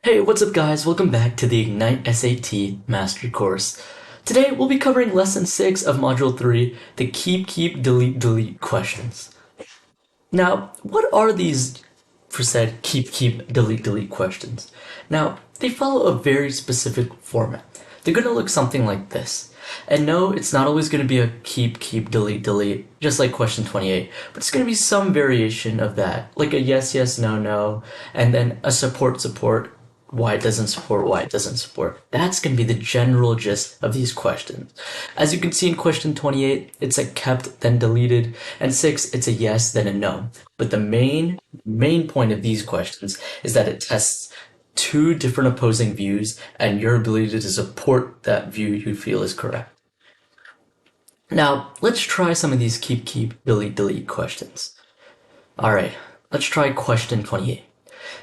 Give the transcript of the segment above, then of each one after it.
Hey, what's up guys? Welcome back to the Ignite SAT Mastery course. Today we'll be covering Lesson 6 of Module 3, the keep, delete questions. Now, what are these for said keep, delete questions? Now, they follow a very specific format. They're going to look something like this. And no, it's not always going to be a keep, delete, just like question 28, but it's going to be some variation of that, like a yes, no, and then a support, why it doesn't support. That's going to be the general gist of these questions. As you can see in question 28, it's a kept, then deleted, and 6, it's a yes, then a no. But the main point of these questions is that it tests two different opposing views and your ability to support that view you feel is correct. Now, let's try some of these keep, delete questions. Alright, let's try question 28.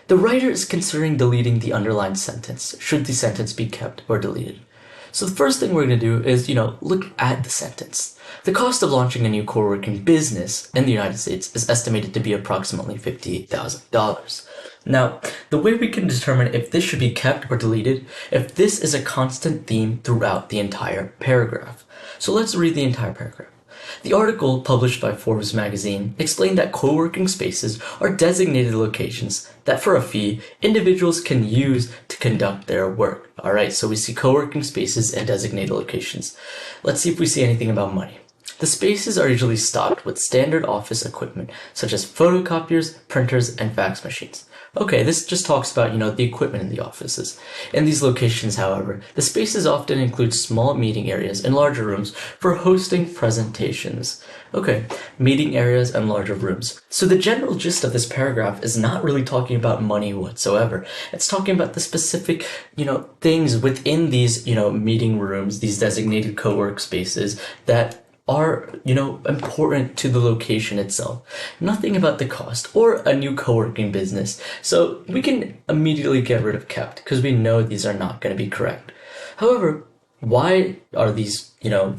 The writer is considering deleting the underlined sentence. Should the sentence be kept or deleted? So the first thing we're going to do is, look at the sentence. The cost of launching a new co-working business in the United States is estimated to be approximately $58,000. Now, the way we can determine if this should be kept or deleted, if this is a constant theme throughout the entire paragraph. So let's read the entire paragraph. The article, published by Forbes magazine, explained that co-working spaces are designated locations that, for a fee, individuals can use to conduct their work. Alright, so we see co-working spaces and designated locations. Let's see if we see anything about money. The spaces are usually stocked with standard office equipment, such as photocopiers, printers, and fax machines. Okay, this just talks about, the equipment in the offices. In these locations, however, the spaces often include small meeting areas and larger rooms for hosting presentations. Okay, meeting areas and larger rooms. So the general gist of this paragraph is not really talking about money whatsoever. It's talking about the specific, things within these, meeting rooms, these designated co-work spaces that are, important to the location itself. Nothing about the cost or a new co-working business. So we can immediately get rid of kept because we know these are not going to be correct. However, why are these,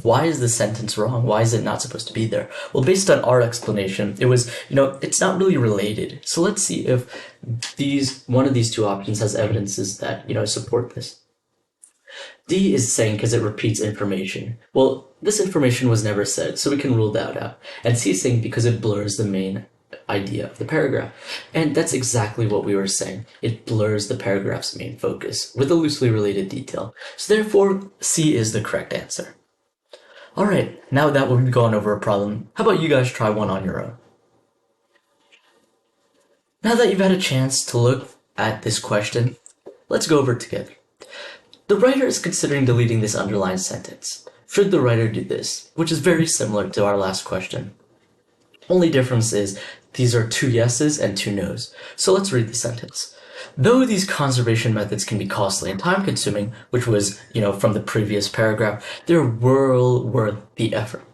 why is the sentence wrong? Why is it not supposed to be there? Well, based on our explanation, it was, it's not really related. So let's see if one of these two options has evidences that, support this. D is saying because it repeats information. Well, this information was never said, so we can rule that out. And C is saying because it blurs the main idea of the paragraph. And that's exactly what we were saying. It blurs the paragraph's main focus with a loosely related detail. So therefore, C is the correct answer. Alright, now that we've gone over a problem, how about you guys try one on your own? Now that you've had a chance to look at this question, let's go over it together. The writer is considering deleting this underlined sentence. Should the writer do this? Which is very similar to our last question. Only difference is these are two yeses and two nos. So let's read the sentence. Though these conservation methods can be costly and time-consuming, which was, from the previous paragraph, they're well worth the effort.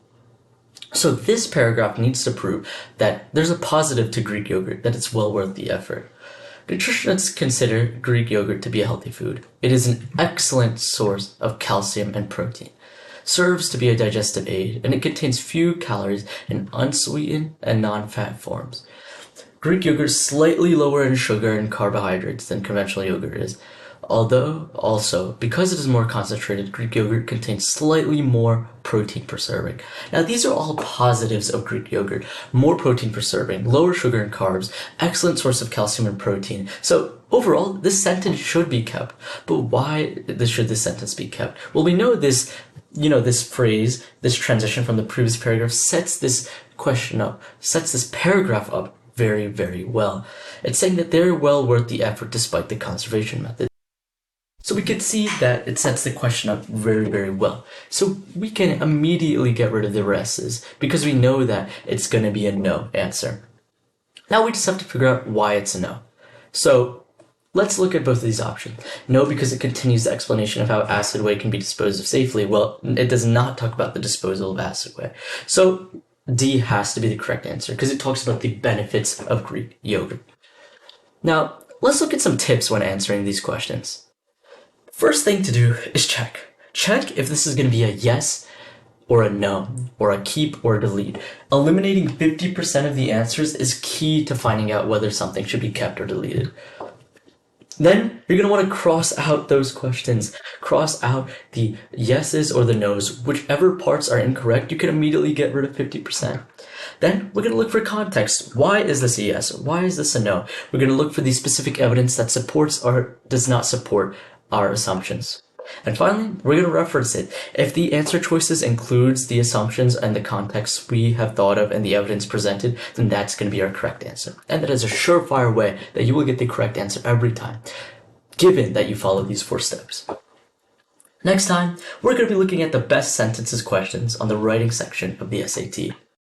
So this paragraph needs to prove that there's a positive to Greek yogurt, that it's well worth the effort. Nutritionists consider Greek yogurt to be a healthy food. It is an excellent source of calcium and protein, serves to be a digestive aid, and it contains few calories in unsweetened and non-fat forms. Greek yogurt is slightly lower in sugar and carbohydrates than conventional yogurt is, although also, because it is more concentrated, Greek yogurt contains slightly more protein per serving. Now, these are all positives of Greek yogurt. More protein per serving, lower sugar and carbs, excellent source of calcium and protein. So, overall, this sentence should be kept. But why should this sentence be kept? Well, we know this, this phrase, this transition from the previous paragraph sets this question up, sets this paragraph up very, very well. It's saying that they're well worth the effort despite the conservation method. So we can see that it sets the question up very, very well. So we can immediately get rid of the rests because we know that it's going to be a no answer. Now we just have to figure out why it's a no. So let's look at both of these options. No, because it continues the explanation of how acid whey can be disposed of safely. Well, it does not talk about the disposal of acid whey. So D has to be the correct answer because it talks about the benefits of Greek yogurt. Now, let's look at some tips when answering these questions. First thing to do is check. Check if this is going to be a yes or a no, or a keep or delete. Eliminating 50% of the answers is key to finding out whether something should be kept or deleted. Then you're going to want to cross out those questions. Cross out the yeses or the nos. Whichever parts are incorrect, you can immediately get rid of 50%. Then we're going to look for context. Why is this a yes? Why is this a no? We're going to look for the specific evidence that supports or does not support our assumptions. And finally, we're going to reference it. If the answer choices includes the assumptions and the context we have thought of and the evidence presented, then that's going to be our correct answer. And that is a surefire way that you will get the correct answer every time, given that you follow these 4 steps. Next time, we're going to be looking at the best sentences questions on the writing section of the SAT.